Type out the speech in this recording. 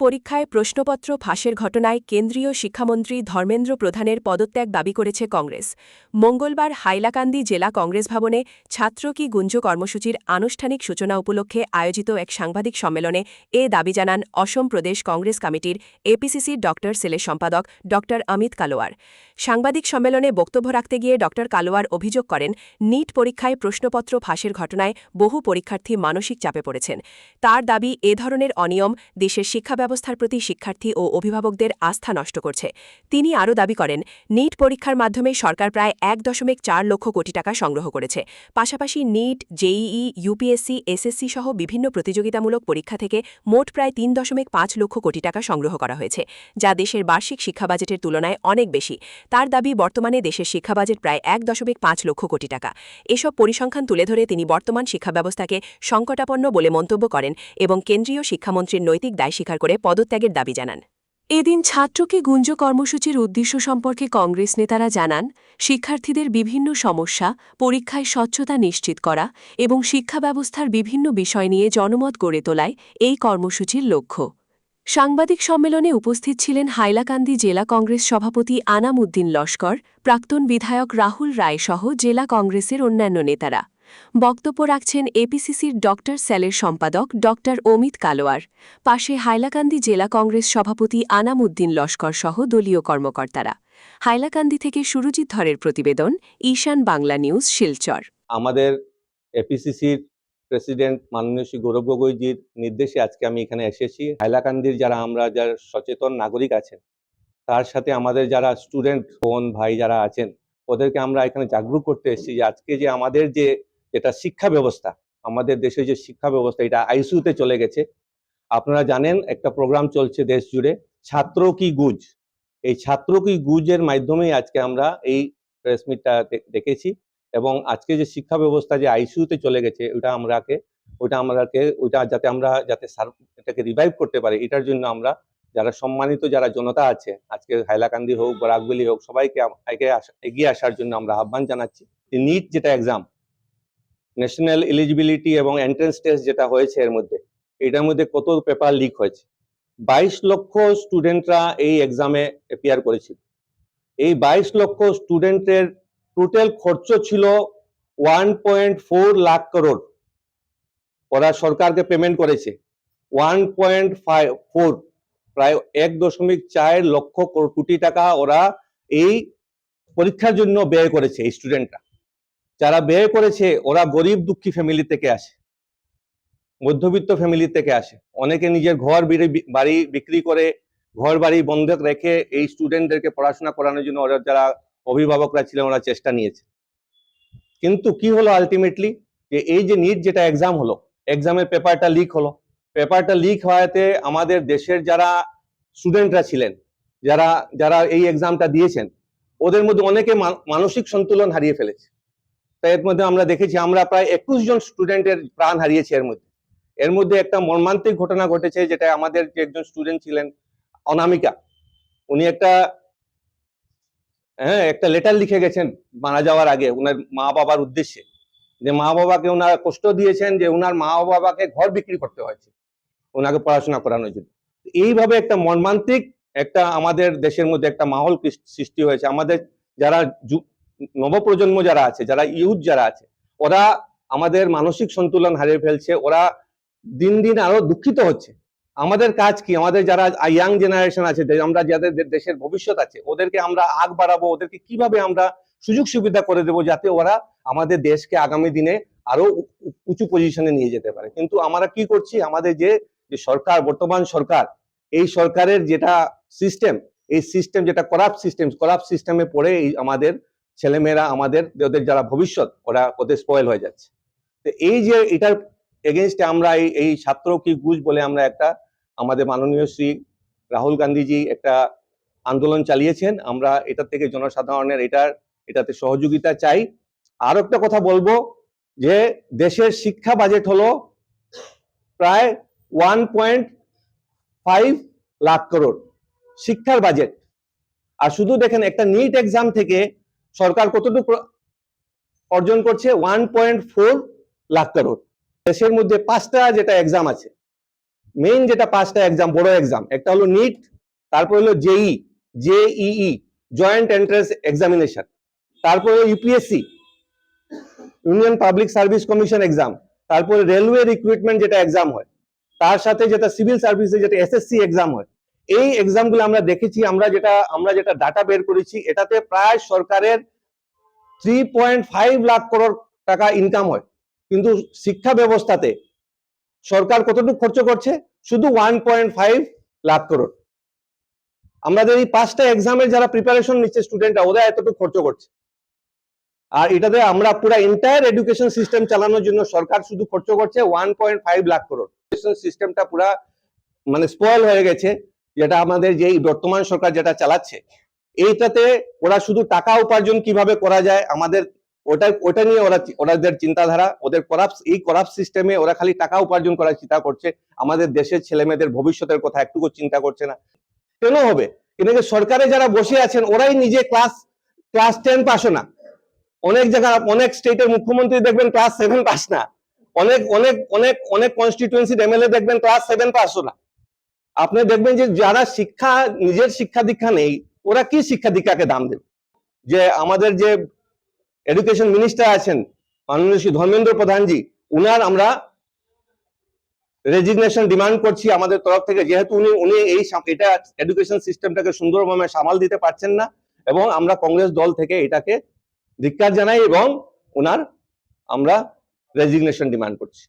পরীক্ষায় প্রশ্নপত্র ফাঁসের ঘটনায় কেন্দ্রীয় শিক্ষামন্ত্রী ধর্মেন্দ্র প্রধানের পদত্যাগ দাবি করেছে কংগ্রেস। মঙ্গলবার হাইলাকান্দি জেলা কংগ্রেস ভবনে ছাত্র কি গুঞ্জ কর্মসূচির আনুষ্ঠানিক সূচনা উপলক্ষে আয়োজিত এক সাংবাদিক সম্মেলনে এ দাবি জানান অসম প্রদেশ কংগ্রেস কমিটির এপিসিসির সেলের সম্পাদক ড অমিত কালোয়ার। সাংবাদিক সম্মেলনে বক্তব্য রাখতে গিয়ে ড কালোয়ার অভিযোগ করেন, নিট পরীক্ষায় প্রশ্নপত্র ফাঁসের ঘটনায় বহু পরীক্ষার্থী মানসিক চাপে পড়েছেন। তার দাবি, এ ধরনের অনিয়ম দেশের শিক্ষা ব্যবস্থার প্রতি শিক্ষার্থী ও অভিভাবকদের আস্থা নষ্ট করছে। তিনি আরও দাবি করেন, নিট পরীক্ষার মাধ্যমে সরকার প্রায় ১.৪ লক্ষ কোটি টাকা সংগ্রহ করেছে। পাশাপাশি নিট, জেইই, ইউপিএসসি, এসএসসি সহ বিভিন্ন প্রতিযোগিতামূলক পরীক্ষা থেকে মোট প্রায় ৩.৫ লক্ষ কোটি টাকা সংগ্রহ করা হয়েছে, যা দেশের বার্ষিক শিক্ষা বাজেটের তুলনায় অনেক বেশি। তার দাবি, বর্তমানে দেশের শিক্ষা বাজেট প্রায় ১.৫ লক্ষ কোটি টাকা। এসব পরিসংখ্যান তুলে ধরে তিনি বর্তমান শিক্ষা ব্যবস্থাকে সংকটাপন্ন বলে মন্তব্য করেন এবং কেন্দ্রীয় শিক্ষামন্ত্রীর নৈতিক দায় স্বীকার করে পদত্যাগের দাবি জানান। এদিন ছাত্রকে গুঞ্জ কর্মসূচির উদ্দেশ্য সম্পর্কে কংগ্রেস নেতারা জানান, শিক্ষার্থীদের বিভিন্ন সমস্যা, পরীক্ষায় স্বচ্ছতা নিশ্চিত করা এবং শিক্ষা ব্যবস্থার বিভিন্ন বিষয় নিয়ে জনমত গড়ে তোলায় এই কর্মসূচির লক্ষ্য। সাংবাদিক সম্মেলনে উপস্থিত ছিলেন হাইলাকান্দি জেলা কংগ্রেস সভাপতি আনাম উদ্দিন লস্কর, প্রাক্তন বিধায়ক রাহুল রায় সহ জেলা কংগ্রেসের অন্যান্য নেতারা। বক্তব্য রাখছেন এপিসিসির সেলের সম্পাদক ড অমিত কালোয়ার। পাশে হাইলাকান্দি জেলা কংগ্রেস সভাপতি আনাম উদ্দিন লস্কর সহ দলীয় কর্মকর্তারা। হাইলাকান্দি থেকে সুরজিৎ ধরের প্রতিবেদন, ঈশান বাংলা নিউজ, শিলচর। আমাদের এপিসিসির প্রেসিডেন্ট মাননীয় শ্রী গৌরব গগৈজির নির্দেশে আজকে আমি এখানে এসেছি। হাইলাকান্দির যারা সচেতন নাগরিক আছেন, তার সাথে আমাদের যারা স্টুডেন্ট বোন ভাই যারা আছেন, ওদেরকে আমরা এখানে জাগরুক করতে এসেছি যে আজকে যে আমাদের যেটা শিক্ষা ব্যবস্থা, আমাদের দেশে যে শিক্ষা ব্যবস্থা, এটা আইসিইউতে চলে গেছে। আপনারা জানেন একটা প্রোগ্রাম চলছে দেশ জুড়ে, ছাত্র কি গুজ। এই ছাত্র কি গুজের মাধ্যমেই আজকে আমরা এই প্রেস মিটটা দেখেছি এবং আজকে যে শিক্ষা ব্যবস্থা যে আইসিইউতে চলে গেছে, ওইটা যাতে এটাকে রিভাইভ করতে পারে, এটার জন্য আমরা যারা সম্মানিত যারা জনতা আছে, আজকে হাইলাকান্দি হোক, বরাকবেলি হোক, সবাইকে এগিয়ে আসার জন্য আমরা আহ্বান জানাচ্ছি। নিট যেটা এক্সাম, ন্যাশনাল এলিজিবিলিটি এবং এন্ট্রান্স টেস্ট যেটা হয়েছে, এটার মধ্যে কত পেপার লিক হয়েছে। 22 লক্ষ স্টুডেন্টরা এই এক্সামে অ্যাপিয়ার করেছিল। এই 22 লক্ষ স্টুডেন্টের টোটাল খরচ ছিল 1.4 লাখ করোড়। ওরা সরকারকে পেমেন্ট করেছে 1.4, প্রায় 1.4 লক্ষ কোটি টাকা ওরা এই পরীক্ষার জন্য ব্যয় করেছে। এই স্টুডেন্টরা যারা ব্যয় করেছে, ওরা গরিব দুঃখী ফ্যামিলি থেকে আসে, মধ্যবিত্ত ফ্যামিলি থেকে আসে। অনেকে নিজের ঘর বাড়ি বিক্রি করে, ঘর বাড়ি বন্ধক রেখে এই স্টুডেন্টদেরকে পড়াশোনা করানোর জন্য ওরা যারা অভিভাবকরা ছিলেন, ওরা চেষ্টা নিয়েছে। কিন্তু কি হলো আলটিমেটলি, যে এই যে নিট যেটা এক্সাম হলো, এক্সামের পেপারটা লিক হলো। পেপারটা লিক হওয়াতে আমাদের দেশের যারা স্টুডেন্টরা ছিলেন, যারা এই এক্সামটা দিয়েছেন, ওদের মধ্যে অনেকে মানসিক সন্তুলন হারিয়ে ফেলেছে। তাই এর মধ্যে আমরা দেখেছি, আমরা প্রায় 21 জন স্টুডেন্টের প্রাণ হারিয়েছি। এর মধ্যে একটা মর্মান্তিক ঘটনা ঘটেছে, যেটা আমাদের যে একজন স্টুডেন্ট ছিলেন অনামিকা, উনি একটা লেটার লিখে গেছেন মারা যাওয়ার আগে উনার মা বাবার উদ্দেশ্যে, যে মা বাবাকে ওনারা কষ্ট দিয়েছেন, যে উনার মা বাবাকে ঘর বিক্রি করতে হয়েছে ওনাকে পড়াশোনা করানোর জন্য। এইভাবে একটা মর্মান্তিক আমাদের দেশের মধ্যে একটা মাহল সৃষ্টি হয়েছে। আমাদের যারা নবপ্রজন্ম যারা আছে, যারা ইউথ যারা আছে, ওরা আমাদের মানসিক সন্তুলন হারিয়ে ফেলছে। ওরা দিন দিন আরো দুঃখিত হচ্ছে। আমাদের কাজ কি? আমাদের যারা ইয়াং জেনারেশন আছে, আমরা যাদের দেশের ভবিষ্যৎ আছে, ওদেরকে আমরা আগ বাড়াবো, ওদেরকে কিভাবে আমরা সুযোগ সুবিধা করে দেবো, যাতে ওরা আমাদের দেশকে আগামী দিনে আরো উঁচু পজিশনে নিয়ে যেতে পারে। কিন্তু আমরা কি করছি? আমাদের যে সরকার, বর্তমান সরকার, এই সরকারের যেটা সিস্টেম, এই সিস্টেম যেটা করাপ্ট সিস্টেমে পড়ে আমাদের ছেলেমেয়েরা, ওদের যারা ভবিষ্যৎ, ওদের স্পয়েল হয়ে যাচ্ছে। তো এই যে এটার এগেইনস্টে আমরা এই ছাত্র কি গুজ বলে আমরা আমাদের মাননীয় শ্রী রাহুল গান্ধীজি একটা আন্দোলন চালিয়েছেন। আমরা এটা থেকে জনসাধারণের এটাতে সহযোগিতা চাই। আর একটা কথা বলবো, যে দেশের শিক্ষা বাজেট হলো প্রায় 1.5 লাখ করোড় শিক্ষার বাজেট। আর শুধু দেখেন, একটা নিট এক্সাম থেকে সরকার কতটুকু অর্জন করছে? 1.4 লাখ করোড়। দেশের মধ্যে 5টা যেটা এক্সাম আছে, মেইন যেটা 5টা এক্সাম, বড় এক্সাম, একটা হলো নিট, তারপর হলো জেইই জয়েন্ট এন্ট্রান্স এক্সামিনেশন, তারপর হলো UPSC union public service commission exam, তারপরে রেলওয়ে রিক্রুটমেন্ট যেটা এক্সাম হয়, তার সাথে যেটা সিভিল সার্ভিসে যেটা এসএসসি এক্সাম হয়, এই এক্সামগুলো আমরা দেখেছি, আমরা যেটা ডাটা বের করেছি, এটাতে প্রায় সরকারের 3.5 লাখ করোড় টাকা ইনকাম হয়। কিন্তু শিক্ষা ব্যবস্থাতে সরকার কতটুকু খরচ করছে? শুধু 1.5 লাখ করোড়। আমাদের এই 5টা এক্সামের যারা প্রিপারেশন নিচ্ছে স্টুডেন্টরা, ওরা এতটুকু খরচ করছে। আর এটাতে আমরা পুরো এন্টায়ার এডুকেশন সিস্টেম চালানোর জন্য সরকার শুধু খরচ করছে 1.5 লাখ করোড়। এডুকেশন সিস্টেমটা পুরা মানে স্পয়েল হয়ে গেছে, যেটা আমাদের যে বর্তমান সরকার যেটা চালাচ্ছে, এইটাতে ওরা শুধু টাকা উপার্জন কিভাবে করা যায়, আমাদের ওটা নিয়ে ওদের চিন্তাধারা, ওদের করাপ্ট সিস্টেমে ওরা খালি টাকা উপার্জন করার চিন্তা করছে, আমাদের দেশের ছেলে মেয়েদের ভবিষ্যতের কথা একটুকু চিন্তা করছে না। কেন হবে? কিন্তু সরকারে যারা বসে আছেন ওরাই নিজে ক্লাস 10 পাসও না। অনেক জায়গায় অনেক স্টেটের মুখ্যমন্ত্রী দেখবেন ক্লাস 7 পাস না, অনেক অনেক অনেক অনেক কনস্টিটিউয়েন্সির এমএলএ দেখবেন ক্লাস 7 পাসও না। আপনি দেখবেন যে যারা নিজের শিক্ষা দীক্ষা নেই, ওরা কি শিক্ষা দীক্ষাকে দাম দেবে? যে আমাদের যে এডুকেশন মিনিস্টার আছেন মাননীয় শ্রী ধর্মেন্দ্র প্রধানজি, উনার আমরা রেজিগনেশন ডিমান্ড করছি আমাদের তরফ থেকে, যেহেতু উনি এটা এডুকেশন সিস্টেমটাকে সুন্দরভাবে সামাল দিতে পারছেন না, এবং আমরা কংগ্রেস দল থেকে এটাকে ধিক্কার জানাই এবং আমরা রেজিগনেশন ডিমান্ড করছি।